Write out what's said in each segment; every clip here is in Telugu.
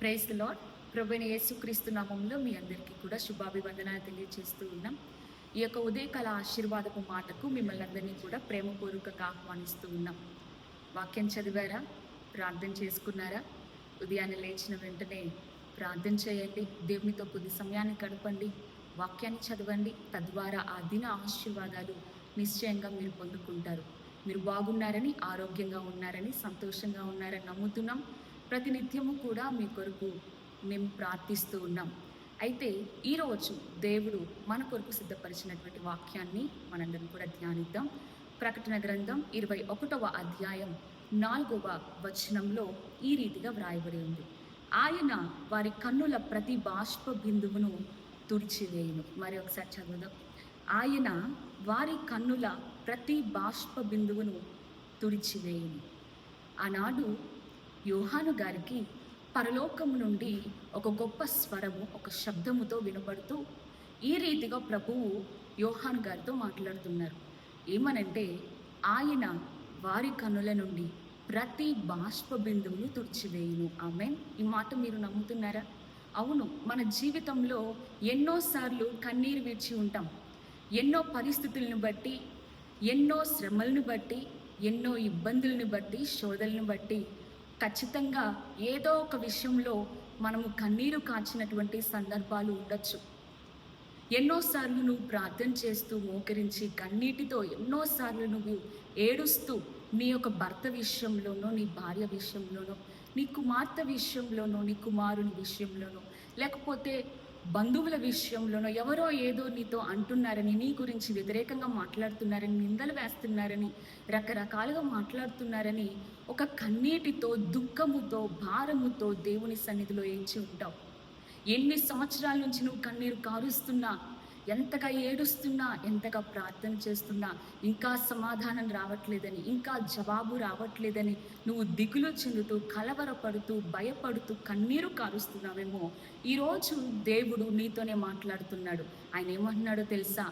Praise the lord. ప్రభువైన యేసుక్రీస్తు నామములో మీ అందరికీ కూడా శుభాభివందనాలు తెలియజేస్తూ ఉన్నాం. ఈ యొక్క ఉదయకాల ఆశీర్వాదపు మాటకు మిమ్మల్ని అందరినీ కూడా ప్రేమపూర్వకంగా ఆహ్వానిస్తూ ఉన్నాం. వాక్యం చదివారా? ప్రార్థన చేసుకున్నారా? ఉదయాన్నే లేచిన వెంటనే ప్రార్థన చేయండి. దేవునితో కొద్ది సమయాన్ని గడపండి. వాక్యాన్ని చదవండి. తద్వారా ఆ దిన ఆశీర్వాదాలు నిశ్చయంగా మీరు పొందుకుంటారు. మీరు బాగున్నారని, ఆరోగ్యంగా ఉన్నారని, సంతోషంగా ఉన్నారని నమ్ముతున్నాం. ప్రతినిత్యము కూడా మీ కొరకు మేము ప్రార్థిస్తూ ఉన్నాం. అయితే ఈరోజు దేవుడు మన కొరకు సిద్ధపరిచినటువంటి వాక్యాన్ని మనందరం కూడా ధ్యానిద్దాం. ప్రకటన గ్రంథం 21వ అధ్యాయం 4వ వచనంలో ఈ రీతిగా వ్రాయబడి ఉంది. ఆయన వారి కన్నుల ప్రతి బాష్ప బిందువును తుడిచివేయును. మరి ఒకసారి చదువుదాం. ఆయన వారి కన్నుల ప్రతి బాష్ప బిందువును తుడిచివేయును. ఆనాడు యోహాను గారికి పరలోకము నుండి ఒక గొప్ప స్వరము, ఒక శబ్దముతో వినపడుతూ ఈ రీతిగా ప్రభువు యోహాను గారితో మాట్లాడుతున్నారు. ఏమనంటే, ఆయన వారి కన్నుల నుండి ప్రతి బాష్ప బిందువును తుడిచివేయును. ఆమేన్. ఈ మాట మీరు నమ్ముతున్నారా? అవును, మన జీవితంలో ఎన్నోసార్లు కన్నీరు విడిచి ఉంటాం. ఎన్నో పరిస్థితులను బట్టి, ఎన్నో శ్రమలను బట్టి, ఎన్నో ఇబ్బందులను బట్టి, శోధనలను బట్టి ఖచ్చితంగా ఏదో ఒక విషయంలో మనము కన్నీరు కాచినటువంటి సందర్భాలు ఉండొచ్చు. ఎన్నోసార్లు నువ్వు ప్రార్థన చేస్తూ మోకరించి కన్నీటితో ఎన్నోసార్లు నువ్వు ఏడుస్తూ నీ యొక్క భర్త విషయంలోనో, నీ భార్య విషయంలోనో, నీ కుమార్తె విషయంలోనో, నీ కుమారుని విషయంలోనో, లేకపోతే బంధువుల విషయంలోనో ఎవరో ఏదో నీతో అంటున్నారని, నీ గురించి వ్యతిరేకంగా మాట్లాడుతున్నారని, నిందలు వేస్తున్నారని, రకరకాలుగా మాట్లాడుతున్నారని ఒక కన్నీటితో, దుఃఖముతో, భారముతో దేవుని సన్నిధిలో ఏడ్చి ఉంటావు. ఎన్ని సంవత్సరాల నుంచి నువ్వు కన్నీరు కారుస్తున్నా, ఎంతగా ఏడుస్తున్నా, ఎంతగా ప్రార్థన చేస్తున్నా ఇంకా సమాధానం రావట్లేదని, ఇంకా జవాబు రావట్లేదని నువ్వు దిగులు చెందుతూ, కలవరపడుతూ, భయపడుతూ కన్నీరు కారుస్తున్నావేమో. ఈరోజు దేవుడు నీతోనే మాట్లాడుతున్నాడు. ఆయన ఏమంటున్నాడో తెలుసా?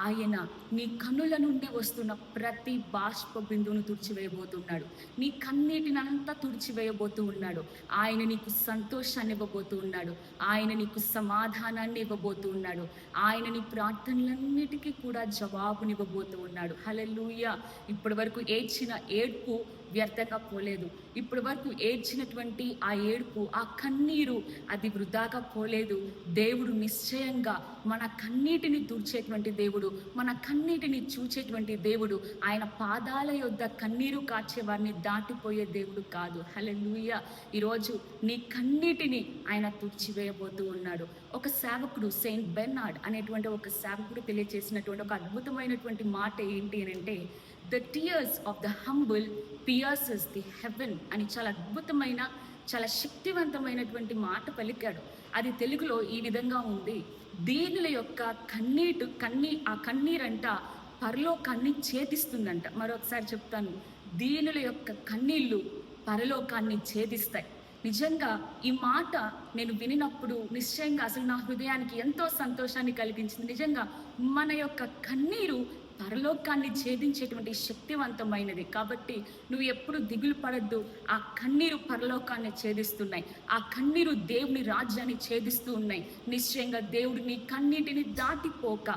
ఆయన నీ కన్నుల నుండి వస్తున్న ప్రతి బాష్ప బిందువును తుడిచివేయబోతున్నాడు. నీ కన్నీటినంతా తుడిచివేయబోతూ ఉన్నాడు. ఆయన నీకు సంతోషాన్ని ఇవ్వబోతూ ఉన్నాడు. ఆయన నీకు సమాధానాన్ని ఇవ్వబోతూ ఉన్నాడు. ఆయన నీ ప్రార్థనలన్నిటికీ కూడా జవాబునివ్వబోతూ ఉన్నాడు. హల్లెలూయా. ఇప్పటి వరకు ఏడ్చిన ఏడ్పు వ్యర్థంగా పోలేదు. ఇప్పటి వరకు ఏడ్చినటువంటి ఆ ఏడుపు, ఆ కన్నీరు అది వృధాగా పోలేదు. దేవుడు నిశ్చయంగా మన కన్నీటిని తుడిచేటువంటి దేవుడు, మన కన్నీటిని చూచేటువంటి దేవుడు. ఆయన పాదాల యొద్ద కన్నీరు కాచే వారిని దాటిపోయే దేవుడు కాదు. హల్లెలూయా. ఈరోజు నీ కన్నీటిని ఆయన తుడిచివేయబోతూ ఉన్నాడు. ఒక సేవకుడు, సెయింట్ బెర్నార్డ్ అనేటువంటి ఒక సేవకుడు తెలియజేసినటువంటి ఒక అద్భుతమైనటువంటి మాట ఏంటి అని అంటే, the tears of the humble pierces the heaven అని చాలా అద్భుతమైన, చాలా శక్తివంతమైనటువంటి మాట పలికాడు. అది తెలుగులో ఈ విధంగా ఉంది: దీనుల యొక్క ఆ కన్నీరంట పరలోకాన్ని ఛేదిస్తుందంట. మరొకసారి చెప్తాను, దీనుల యొక్క కన్నీళ్ళు పరలోకాన్ని ఛేదిస్తాయి. నిజంగా ఈ మాట నేను వినినప్పుడు నిశ్చయంగా అసలు నా హృదయానికి ఎంతో సంతోషాన్ని కలిగించింది. నిజంగా మన యొక్క కన్నీరు పరలోకాన్ని ఛేదించేటువంటి శక్తివంతమైనది. కాబట్టి నువ్వు ఎప్పుడు దిగులు పడద్దు. ఆ కన్నీరు పరలోకాన్ని ఛేదిస్తున్నాయి. ఆ కన్నీరు దేవుని రాజ్యాన్ని ఛేదిస్తూ ఉన్నాయి. నిశ్చయంగా దేవుడు నీ కన్నీటిని దాటిపోక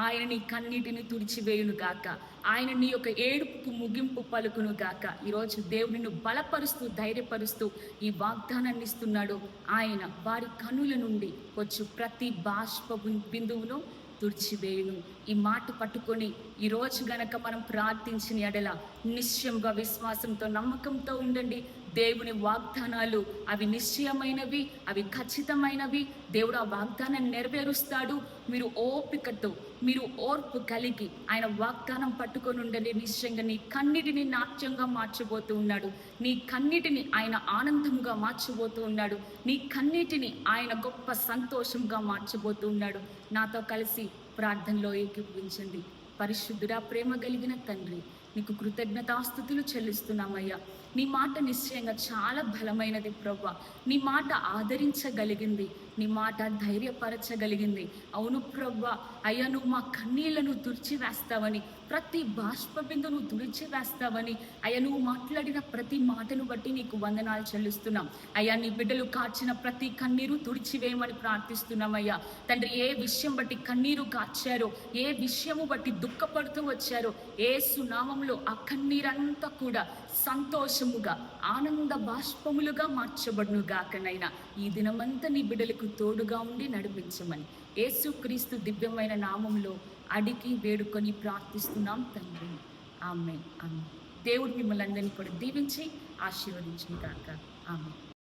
ఆయన నీ కన్నీటిని తుడిచివేయును గాక. ఆయన నీ యొక్క ఏడుపుకు ముగింపు పలుకును గాక. ఈరోజు దేవుడు నిన్ను బలపరుస్తూ, ధైర్యపరుస్తూ ఈ వాగ్దానాన్ని ఇస్తున్నాడు. ఆయన వారి కన్నుల నుండి వచ్చు ప్రతి బాష్ప బిందువును తుడిచివేయును. ఈ మాట పట్టుకొని ఈరోజు గనక మనం ప్రార్థించిన ఎడల నిశ్చయంగా విశ్వాసంతో, నమ్మకంతో ఉండండి. దేవుని వాగ్దానాలు అవి నిశ్చయమైనవి, అవి ఖచ్చితమైనవి. దేవుడు ఆ వాగ్దానాన్ని నెరవేరుస్తాడు. మీరు ఓపికతో, మీరు ఓర్పు కలిగి ఆయన వాగ్దానం పట్టుకొని ఉండండి. నిశ్చయంగా నీ కన్నిటిని నాట్యంగా మార్చబోతూ ఉన్నాడు. నీ కన్నిటిని ఆయన ఆనందంగా మార్చబోతూ ఉన్నాడు. నీ కన్నిటిని ఆయన గొప్ప సంతోషంగా మార్చబోతూ ఉన్నాడు. నాతో కలిసి ప్రార్థనలో ఏకీభవించండి. పరిశుద్ధుడా, ప్రేమ కలిగిన తండ్రి, నీకు కృతజ్ఞతాస్తుతులు చెల్లిస్తున్నామయ్యా. నీ మాట నిశ్చయంగా చాలా బలమైనది ప్రభా. నీ మాట ఆదరించగలిగింది. నీ మాట ధైర్యపరచగలిగింది. అవును ప్రభా, అయ్యా నువ్వు మా కన్నీళ్లను తుడిచివేస్తావని, ప్రతి బాష్ప బిందును తుడిచివేస్తావని, అయ్యా నువ్వు మాట్లాడిన ప్రతి మాటను బట్టి నీకు వందనాలు చెల్లిస్తున్నాం. అయ్యా నీ బిడ్డలు కార్చిన ప్రతి కన్నీరు తుడిచివేయమని ప్రార్థిస్తున్నామయ్యా. తండ్రి, ఏ విషయం బట్టి కన్నీరు కార్చారో, ఏ విషయము బట్టి దుఃఖపడుతూ వచ్చారో, యేసు నామములో ఆ కన్నీరంతా కూడా సంతోషముగా, ఆనంద బాష్పములుగా మార్చబడును గాకనైనా. ఈ దినమంతా నీ బిడ్డలకు తోడుగా ఉండి నడిపించమని యేసుక్రీస్తు దివ్యమైన నామంలో అడిగి వేడుకొని ప్రార్థిస్తున్నాం తండ్రి. ఆమేన్. ఆమేన్. దేవుడు మిమ్మల్ని అందరినీ కూడా దీవించి ఆశీర్వదించును గాక. ఆమేన్.